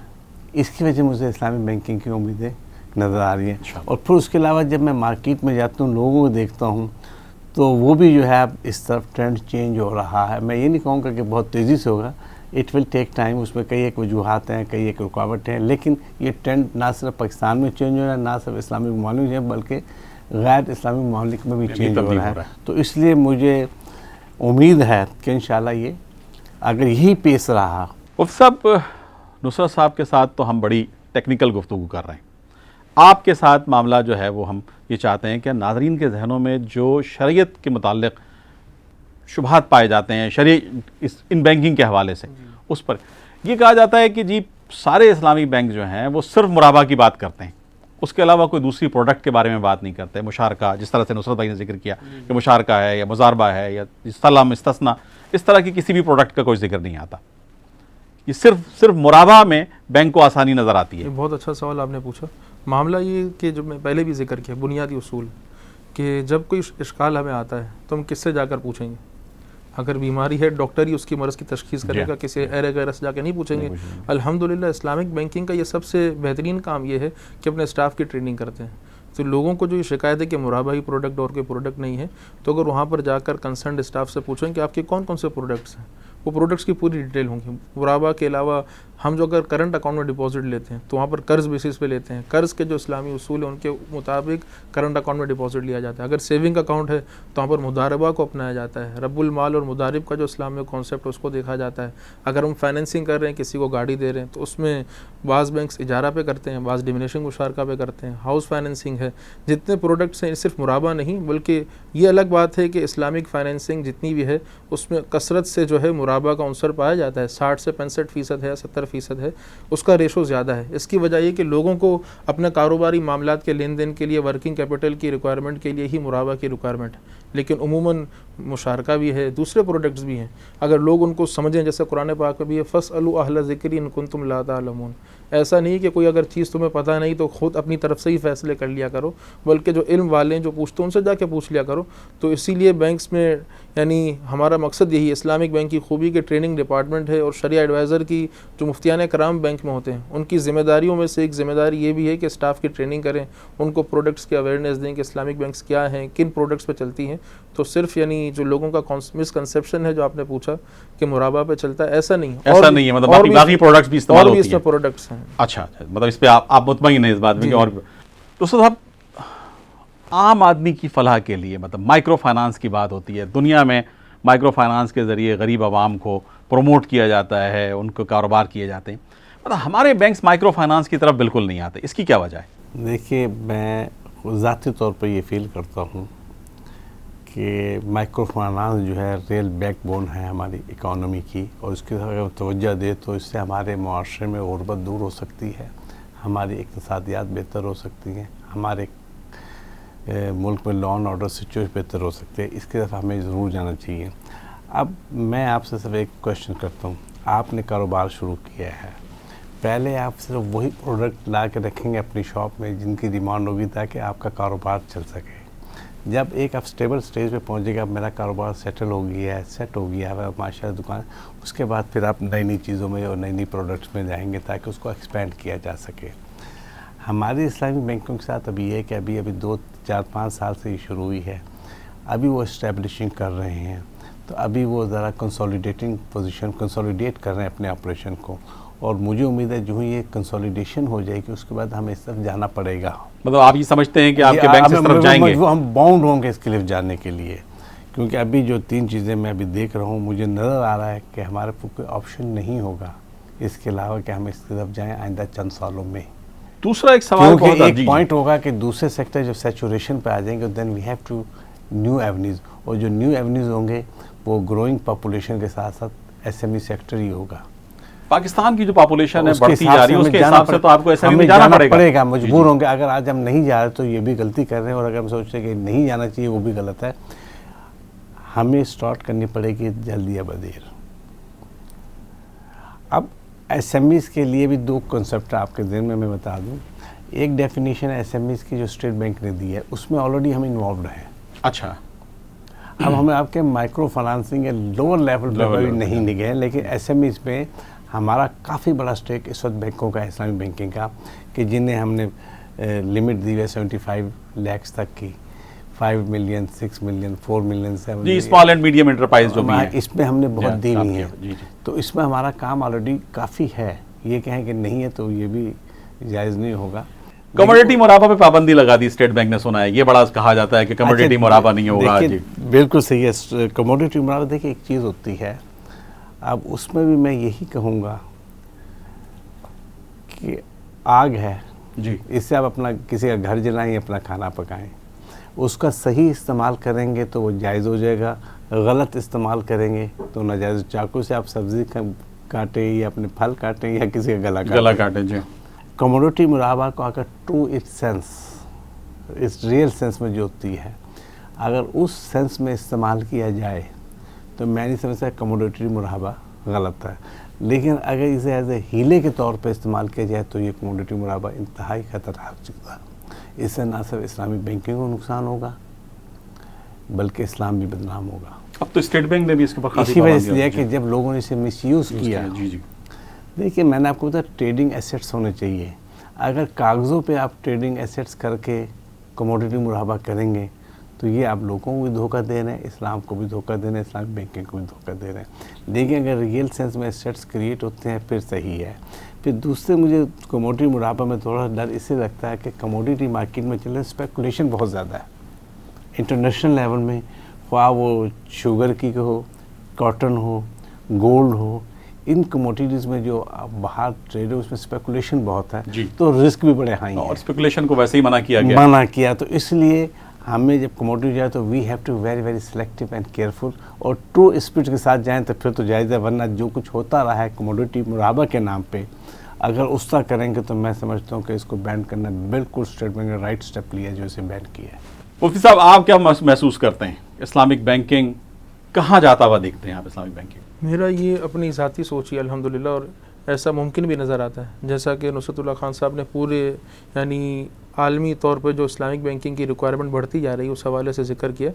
इसकी वजह मुझे इस्लामिक बैंकिंग की उम्मीदें नज़र आ रही हैं। और फिर उसके अलावा जब मैं मार्केट में जाता हूँ, लोगों को देखता हूँ, तो वो भी जो है इस तरफ ट्रेंड चेंज हो रहा है। मैं ये नहीं कहूँगा कि बहुत तेज़ी से होगा, इट विल टेक टाइम। उसमें कई एक वजूहात हैं, कई एक रुकावटें हैं, लेकिन ये ट्रेंड ना सिर्फ पाकिस्तान में चेंज हो रहा है, ना सिर्फ इस्लामिक ममालिक में, बल्कि गैर इस्लामिक ममालिक में भी चेंज हो रहा है। तो इसलिए मुझे उम्मीद है कि इंशाल्लाह ये अगर यही पेश रहा। मुफ्ती साहब, नुसरत साहब के साथ तो हम बड़ी टेक्निकल गुफ्तगू कर रहे हैं, आपके साथ मामला जो है वो हम ये चाहते हैं कि नाज़रीन के जहनों में जो शरीयत के मुताल्लिक़ शुबहात पाए जाते हैं शरीयत इन बैंकिंग के हवाले से, उस पर ये कहा जाता है कि जी सारे इस्लामी बैंक जो हैं वो सिर्फ मुराबा की बात करते हैं, उसके अलावा कोई दूसरी प्रोडक्ट के बारे में बात नहीं करते। मुशारका, जिस तरह से नुसरत भाई ने जिक्र किया कि मुशारका है या मुजारबा है या सलाम इस्तिस्ना, इस तरह की किसी भी प्रोडक्ट का कोई जिक्र नहीं आता। ये सिर्फ मुराबा में बैंक को आसानी नज़र आती है। बहुत अच्छा सवाल आपने पूछा। मामला ये कि जो मैं पहले भी जिक्र किया, बुनियादी उसूल कि जब कोई इश्काल हमें आता है तो हम किससे जाकर पूछेंगे। अगर बीमारी है, डॉक्टर ही उसकी मर्ज़ की तशख़ीस करेगा, किसी एरे गैर से जाकर नहीं पूछेंगे। अल्हम्दुलिल्लाह इस्लामिक बैंकिंग का ये सबसे बेहतरीन काम ये है कि अपने स्टाफ की ट्रेनिंग करते हैं। तो लोगों को जो ये शिकायत है कि मुराबा ही प्रोडक्ट और कोई प्रोडक्ट नहीं है, तो अगर वहाँ पर जाकर कंसर्न स्टाफ से पूछें कि आपके कौन कौन से प्रोडक्ट्स हैं, वो प्रोडक्ट्स की पूरी डिटेल होंगी। मुराबा के अलावा हम जो अगर करंट अकाउंट में डिपॉजिट लेते हैं तो वहाँ पर कर्ज़ बेसिस पे लेते हैं, कर्ज़ के जो इस्लामी उसूल हैं उनके मुताबिक करंट अकाउंट में डिपॉजिट लिया जाता है। अगर सेविंग अकाउंट है तो वहाँ पर मुदारबा को अपनाया जाता है, रब्बुल माल और मुदारिब का जो इस्लाम में कॉन्सेप्ट है उसको देखा जाता है। अगर हम फाइनेंसिंग कर रहे हैं, किसी को गाड़ी दे रहे हैं, तो उसमें बाज़ बैंक्स इजारा पे करते हैं, बाज़ डिमिनिशिंग मुशारका पे करते हैं, हाउस फाइनेंसिंग है। जितने प्रोडक्ट्स हैं सिर्फ मुराबा नहीं, बल्कि ये अलग बात है कि इस्लामिक फाइनेंसिंग जितनी भी है उसमें कसरत से जो है मुराबा का अंसर पाया जाता है। 60 से 65% है, 70 4% है, उसका रेशो ज़्यादा है। इसकी वजह ये कि लोगों को अपने कारोबारी मामलात के लेन देन के लिए वर्किंग कैपिटल की रिक्वायरमेंट के लिए ही मुराबा की रिक्वायरमेंट है, लेकिन उमूमन मुशारका भी है, दूसरे प्रोडक्ट्स भी हैं। अगर लोग उनको समझें, जैसे कुरान पाक में भी है, फस्अलू अहला ज़िक्री इन कुंतुम ला तालमून। ऐसा नहीं कि कोई अगर चीज़ तुम्हें पता नहीं तो खुद अपनी तरफ से ही फैसले कर लिया करो, बल्कि जो इल्म वाले हैं, जो पूछते हैं, उनसे जाके पूछ लिया करो। तो इसीलिए बैंक्स में, यानी हमारा मकसद यही, इस्लामिक बैंक की खूबी के ट्रेनिंग डिपार्टमेंट है, और शरिया एडवाइज़र की जो मुफ्तियान कराम बैंक में होते हैं, उनकी ज़िम्मेदारियों में से एक ज़िम्मेदारी ये भी है कि स्टाफ की ट्रेनिंग करें, उनको प्रोडक्ट्स की अवेयरनेस दें कि इस्लामिक बैंक्स क्या हैं, किन प्रोडक्ट्स पे चलती हैं। तो सिर्फ यानी जो लोगों का मिसकंसेप्शन है, जो आपने पूछा कि मुराबा पे चलता है, ऐसा नहीं है। ऐसा नहीं है, मतलब बाकी प्रोडक्ट्स भी इस्तेमाल होती हैं। इसमें प्रोडक्ट्स हैं। अच्छा, मतलब इस पे आप मुतमईन हैं इस बात में कि और तो साहब, आम आदमी की फलाह के लिए, मतलब माइक्रो फाइनेंस की बात होती है, दुनिया में माइक्रो फाइनेंस के ज़रिए गरीब आवाम को प्रमोट किया जाता है, उनको कारोबार किए जाते हैं, मतलब हमारे बैंक्स माइक्रो फाइनेंस की तरफ बिल्कुल नहीं आते, इसकी क्या वजह है? देखिए, मैं ज़ाती तौर पर ये फील करता हूँ कि माइक्रो फाइनेंस जो है रियल बैकबोन है हमारी इकोनॉमी की, और इसकी अगर तवज्जो दे तो इससे हमारे मुआशरे में गुर्बत दूर हो सकती है, हमारी इक़्तिसादियात बेहतर हो सकती हैं, हमारे मुल्क में लॉ एंड ऑर्डर सिचुएशन बेहतर हो सकती है। इसकी तरफ हमें ज़रूर जाना चाहिए। अब मैं आपसे सिर्फ एक क्वेश्चन करता हूँ, आपने कारोबार शुरू किया है, पहले आप सिर्फ वही प्रोडक्ट ला के रखेंगे अपनी शॉप में जिनकी डिमांड होगी ताकि आपका कारोबार चल सके। जब एक आप स्टेबल स्टेज पे पहुंचेगा, मेरा कारोबार सेटल हो गया है, सेट हो गया है माशाल्लाह दुकान, उसके बाद फिर आप नई नई चीज़ों में और नई नई प्रोडक्ट्स में जाएंगे ताकि उसको एक्सपेंड किया जा सके। हमारी इस्लामिक बैंकों के साथ अभी ये कि अभी 2-4-5 साल से ये शुरू हुई है, अभी वो इस्टेब्लिशिंग कर रहे हैं, तो अभी वो ज़रा कंसोलिडेट कर रहे हैं अपने ऑपरेशन को, और मुझे उम्मीद है जो ही ये कंसोलिडेशन हो जाएगी उसके बाद हमें इस तरफ जाना पड़ेगा। मतलब आप ये समझते हैं कि आपके बैंक इस तरफ जाएंगे? हम बाउंड होंगे इसके लिए जाने के लिए, क्योंकि अभी जो 3 चीज़ें मैं अभी देख रहा हूँ, मुझे नज़र आ रहा है कि हमारे पास कोई ऑप्शन नहीं होगा इसके अलावा कि हम इस तरफ जाएँ आइंदा चंद सालों में। दूसरा एक सवाल, क्योंकि एक पॉइंट होगा कि दूसरे सेक्टर जब सैचुरेशन पे आ जाएंगे, then we have to new avenues, और जो न्यू एवेन्यूज़ होंगे वो ग्रोइंग पॉपुलेशन के साथ साथ एसएमई सेक्टर ही होगा। पाकिस्तान की जो पॉपुलेशन है बढ़ती जा रही है, उसके हिसाब से तो आपको एसएमई में जाना पड़ेगा। मजबूर होंगे। अगर आज हम नहीं जा रहे तो ये भी गलती कर रहे हैं, और अगर हम सोच रहे हैं कि नहीं जाना चाहिए वो भी गलत है। हमें स्टार्ट करनी पड़ेगी जल्दी या बदेर। अब एसएमईज़ के लिए भी 2 कॉन्सेप्ट आपके ज़हन में मैं बता दूं। एक डेफिनेशन एसएमईज़ की जो स्टेट बैंक ने दी है, उसमें ऑलरेडी हम इन्वॉल्व हैं। अच्छा, अब हमें आपके माइक्रो फाइनेंसिंग या लोअर लेवल पर अभी नहीं गए, लेकिन एसएमईज़ में हमारा काफ़ी बड़ा स्टेक इस वक्त बैंकों का, इस्लामिक बैंकिंग का, कि जिन्हें हमने लिमिट दी है 75 लाख तक की, 5 million, 6 million, 4 million, 7 million, small and medium enterprise जो भी है, इसमें हमने बहुत दी हुई है। जी। तो इसमें हमारा काम ऑलरेडी काफ़ी है। ये कहें कि नहीं है तो ये भी जायज़ नहीं होगा। कमोडिटी मुराबा पे पाबंदी लगा दी स्टेट बैंक ने, सुना है ये बड़ा कहा जाता है कि कमोडिटी मुराबा नहीं होगा। जी, बिल्कुल सही है। कमोडिटी मुराबा, देखिए एक चीज़ होती है, अब उसमें भी मैं यही कहूँगा कि आग है जी, इससे आप अपना किसी का घर जलाएं, अपना खाना पकाएं, उसका सही इस्तेमाल करेंगे तो वो जायज़ हो जाएगा, गलत इस्तेमाल करेंगे तो नाजायज़। चाकू से आप सब्ज़ी काटें या अपने फल काटें या किसी का गला काटें। जी, कमोडिटी मुराबा को अगर ट्रू इट्स सेंस, इस रियल सेंस में जो होती है, अगर उस सेंस में इस्तेमाल किया जाए तो मैं नहीं समझता कमोडिटी मुराबा गलत है। लेकिन अगर इसे एज ए हीले के तौर पर इस्तेमाल किया जाए तो ये कमोडिटी मुराबा इंतहाई खतरनाक चीज़ है। इससे ना सिर्फ इस्लामिक बैंकिंग को नुकसान होगा बल्कि इस्लाम भी बदनाम होगा। अब तो स्टेट बैंक ने भी इसके ऊपर इसी वजह से कि जब लोगों ने इसे मिसयूज़ किया। जी, देखिए, मैंने आपको बताया ट्रेडिंग एसेट्स होने चाहिए। अगर कागज़ों पे आप ट्रेडिंग एसेट्स करके कमोडिटी मुराबा करेंगे तो ये आप लोगों को भी धोखा दे रहे हैं, इस्लाम को भी धोखा दे रहे हैं, इस्लामिक बैंकिंग को भी धोखा दे रहे हैं। लेकिन अगर रियल सेंस में एसेट्स क्रिएट होते हैं फिर सही है। फिर दूसरे मुझे कमोडिटी मुराबा में थोड़ा डर इससे लगता है कि कमोडिटी मार्केट में चल रहे स्पेकुलेशन बहुत ज़्यादा है इंटरनेशनल लेवल में, ख्वाह वो शुगर की हो, कॉटन हो, गोल्ड हो, इन कमोडिटीज़ में जो बाहर ट्रेड है उसमें स्पेकुलेशन बहुत है, तो रिस्क भी बड़े हाई है। और स्पेकुलेशन को वैसे ही मना किया गया। तो इसलिए हमें जब कमोडिटी जाए तो we have to very very selective and careful, और ट्रू स्पिरिट के साथ जाएं तो फिर तो जायज़ है, वरना जो कुछ होता रहा है कमोडिटी मुराबा के नाम पे अगर उस तरह करेंगे तो मैं समझता हूँ कि इसको बैन करना बिल्कुल स्टेट बैंक ने राइट स्टेप लिया जो इसे बैन किया है। मुफ्ती साहब, आप क्या महसूस करते हैं, इस्लामिक बैंकिंग कहाँ जाता हुआ देखते हैं आप इस्लामिक बैंकिंग? मेरा ये अपनी ज़ाती सोच है अल्हम्दुलिल्लाह, और ऐसा मुमकिन भी नज़र आता है। जैसा कि नुसरतुल्लाह खान साहब ने पूरे यानी आलमी तौर पर जो इस्लामिक बैंकिंग की रिक्वायरमेंट बढ़ती जा रही है उस हवाले से जिक्र किया,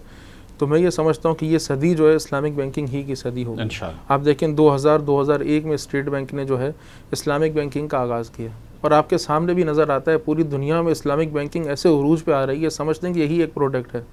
तो मैं ये समझता हूँ कि ये सदी जो है इस्लामिक बैंकिंग ही की सदी होगी इंशाअल्लाह। आप देखें 2000-2001 में स्टेट बैंक ने जो है इस्लामिक बैंकिंग का आगाज़ किया, और आपके सामने भी नज़र आता है पूरी दुनिया में इस्लामिक बैंकिंग ऐसे उरूज पे आ रही है, समझते हैं कि यही एक प्रोडक्ट है।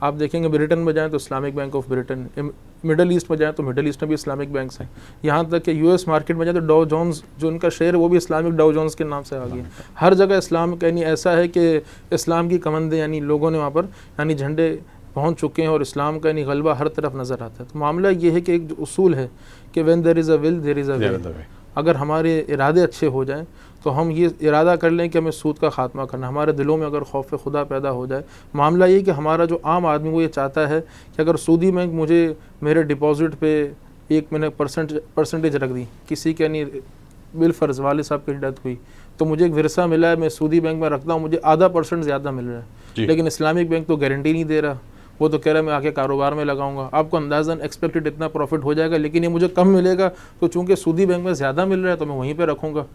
आप देखेंगे ब्रिटेन में जाएं तो Islamic bank of Britain, middle east में जाएं तो मिडल ईस्ट में भी इस्लामिक बैंक्स हैं, यहाँ तक कि यूएस मार्केट में जाएं तो डाउ जोन्स जो उनका शेयर है वो भी इस्लामिक डाउ जोन्स के नाम से आ गया। हर जगह इस्लाम यानी ऐसा है कि इस्लाम की कमंदे यानी लोगों ने वहाँ पर यानी झंडे पहुँच चुके हैं और इस्लाम का यानी गलबा हर तरफ नज़र आता है। तो मामला ये है कि एक जो उसूल है कि when there is a will there is a way, अगर हमारे इरादे अच्छे हो जाएं तो हम ये इरादा कर लें कि हमें सूद का ख़ात्मा करना, हमारे दिलों में अगर खौफ खुदा पैदा हो जाए। मामला ये कि हमारा जो आम आदमी वो ये चाहता है कि अगर सूदी बैंक मुझे मेरे डिपॉज़िट पे एक मैंने परसेंटेज रख दी, किसी के यानी बिलफर्ज वालिद साहब की डेथ हुई तो मुझे एक विरसा मिला है, मैं सूदी बैंक में रखता हूँ, मुझे आधा % ज़्यादा मिल रहा है, लेकिन इस्लामिक बैंक तो गारंटी नहीं दे रहा, वो तो कह रहा है मैं आके कारोबार में लगाऊंगा, आपको अंदाज़न एक्सपेक्टेड इतना प्रॉफिट हो जाएगा लेकिन ये मुझे कम मिलेगा, तो चूंकि सूदी बैंक में ज़्यादा मिल रहा है तो मैं वहीं पे रखूंगा।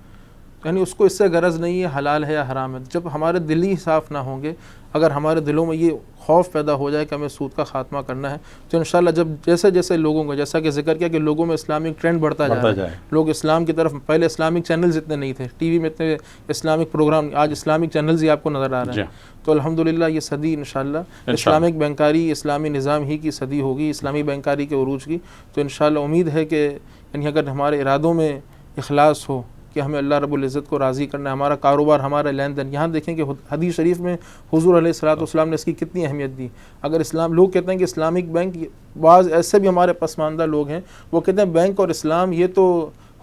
यानी उसको इससे गरज नहीं है हलाल है या हराम है। जब हमारे दिल ही साफ़ ना होंगे, अगर हमारे दिलों में ये खौफ पैदा हो जाए कि हमें सूद का खात्मा करना है, तो इंशाल्लाह जब जैसे जैसे लोगों को, जैसा कि जिक्र किया कि लोगों में इस्लामिक ट्रेंड बढ़ता जा रहा है, लोग इस्लाम की तरफ, पहले इस्लामिक चैनल्स इतने नहीं थे, टीवी में इतने इस्लामिक प्रोग्राम, आज इस्लामिक चैनल्स ही आपको नज़र आ रहे हैं। तो अल्हम्दुलिल्लाह ये सदी इंशाल्लाह इस्लामिक बैंकारी, इस्लामी निज़ाम ही की सदी होगी, इस्लामी बैंकारी के उरूज की। तो इंशाल्लाह उम्मीद है कि यानी अगर हमारे इरादों में इखलास हो कि हमें अल्लाह रब्बुल इज़्ज़त को राज़ी करना है, हमारा कारोबार, हमारा लेन देन, यहाँ देखें कि हदीस शरीफ में हुज़ूर अलैहिस्सलातु वस्सलाम ने इसकी कितनी अहमियत दी। अगर इस्लाम, लोग कहते हैं कि इस्लामिक बैंक, बाज़ ऐसे भी हमारे पसमानदा लोग हैं वो कहते हैं बैंक और इस्लाम ये तो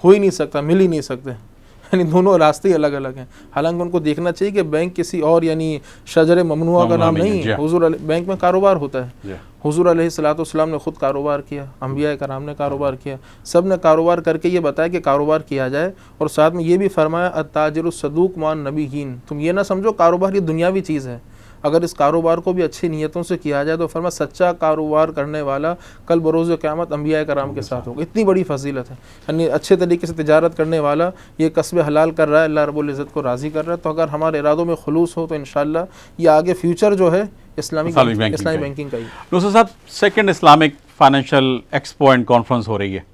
हो ही नहीं सकता, मिल ही नहीं सकते, यानी दोनों रास्ते अलग अलग हैं। हालांकि उनको देखना चाहिए कि बैंक किसी और यानी शजर ममनुआ का नाम नहीं है, हुज़ूर बैंक में कारोबार होता है। हुज़ूर अलैहिस्सलातु वस्सलाम ने ख़ुद कारोबार किया, अंबिया कराम ने कारोबार किया, सब ने कारोबार करके ये बताया कि कारोबार किया जाए, और साथ में ये भी फरमाया अत्ताजिरुस सदूक मान नबीयीन, तुम ये ना समझो कारोबार ये दुनियावी चीज़ है, अगर इस कारोबार को भी अच्छी नीयतों से किया जाए तो फरमा सच्चा कारोबार करने वाला कल बरोज़ क़यामत अंबिया कराम के साथ होगा। इतनी बड़ी फजीलत है, यानी अच्छे तरीके से तिजारत करने वाला ये कस्बे हलाल कर रहा है, अल्लाह रब्बुल इज़्ज़त को राज़ी कर रहा है। तो अगर हमारे इरादों में खुलूस हो तो इंशाअल्लाह ये आगे फ्यूचर जो है इस्लामिक बैंकिंग का ही। नुसरत साहब, second Islamic financial expo and conference हो रही है,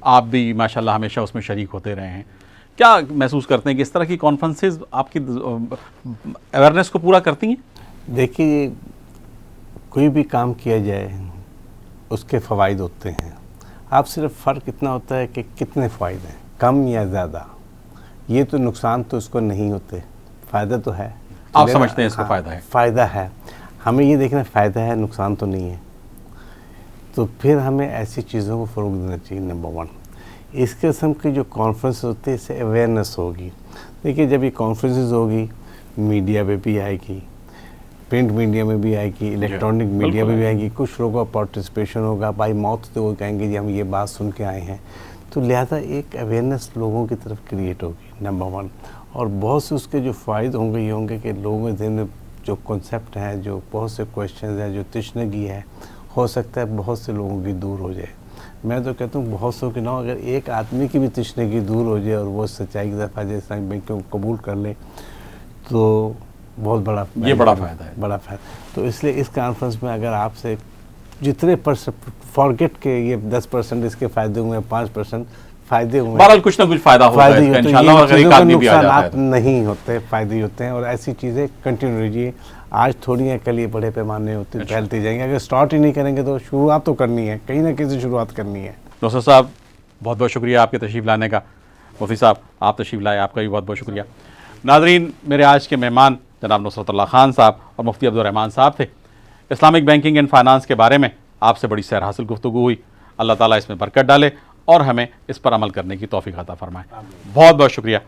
आप भी माशाल्लाह हमेशा उसमें शरीक होते रहे हैं, क्या महसूस करते हैं कि इस तरह की कॉन्फ्रेंसेज आपकी अवेयरनेस को पूरा करती हैं? देखिए, कोई भी काम किया जाए उसके फ़वाइद होते हैं, आप सिर्फ फ़र्क इतना होता है कि कितने फ़ायदे हैं, कम या ज़्यादा। ये तो नुकसान तो उसको नहीं होते, फ़ायदा तो है। आप समझते हैं इसको फ़ायदा है? फ़ायदा है, हमें ये देखना फ़ायदा है, नुकसान तो नहीं है, तो फिर हमें ऐसी चीज़ों को फ़रोग़ देना चाहिए। नंबर 1, इस किस्म की जो कॉन्फ्रेंस होती है इससे अवेयरनेस होगी। देखिए, जब ये कॉन्फ्रेंसेस होगी मीडिया पे भी आएगी, प्रिंट मीडिया में भी आएगी, इलेक्ट्रॉनिक मीडिया में भी आएगी, कुछ लोगों का पार्टिसिपेशन होगा, बाई माउथ तो वो कहेंगे जी हम ये बात सुन के आए हैं, तो लिहाजा एक अवेयरनेस लोगों की तरफ क्रिएट होगी। नंबर 1, और बहुत से उसके जो फ़ायदे होंगे ये होंगे कि लोगों के में जो कॉन्सेप्ट हैं, जो बहुत से क्वेश्चन हैं, जो तशनगी है, हो सकता है बहुत से लोगों की दूर हो जाए। मैं तो कहता हूँ बहुत सौ की ना, अगर एक आदमी की भी तशनगी दूर हो जाए और वो सच्चाई की तरफ आ जाए, इस्लामिक बैंकिंग को कबूल कर ले, तो बहुत बड़ा फ़ायदा है, बड़ा फ़ायदा। तो इसलिए इस कॉन्फ्रेंस में अगर आपसे जितने फॉरगेट के ये 10% इसके फ़ायदे हुए, 5% फ़ायदे हुए, बहरहाल कुछ ना कुछ फ़ायदा होता है इसका इंशाल्लाह, अगर एक आदमी भी आ जाता है तो नहीं होते, फ़ायदे होते हैं। और ऐसी चीज़ें कंटिन्यू रहिए, आज थोड़ी हैं कल ये बड़े पैमाने होते फैलती जाएंगे। अगर स्टार्ट ही नहीं करेंगे तो शुरुआत तो करनी है, कहीं ना कहीं से शुरुआत करनी है। नुसरत साहब, बहुत बहुत शुक्रिया आपके तशरीफ़ लाने का। मुफ्ती साहब, आप तशरीफ़ लाए, आपका भी बहुत बहुत शुक्रिया। नाज़रीन, मेरे आज के मेहमान जनाब नुसरतुल्लाह खान साहब और मुफ्ती अब्दुल रहमान साहब थे। इस्लामिक बैंकिंग एंड फाइनेंस के बारे में आपसे बड़ी सैर हासिल गुफ्तगू हुई। अल्लाह ताला इसमें बरकत डाले और हमें इस पर अमल करने की तौफीक अता फरमाए। बहुत बहुत शुक्रिया।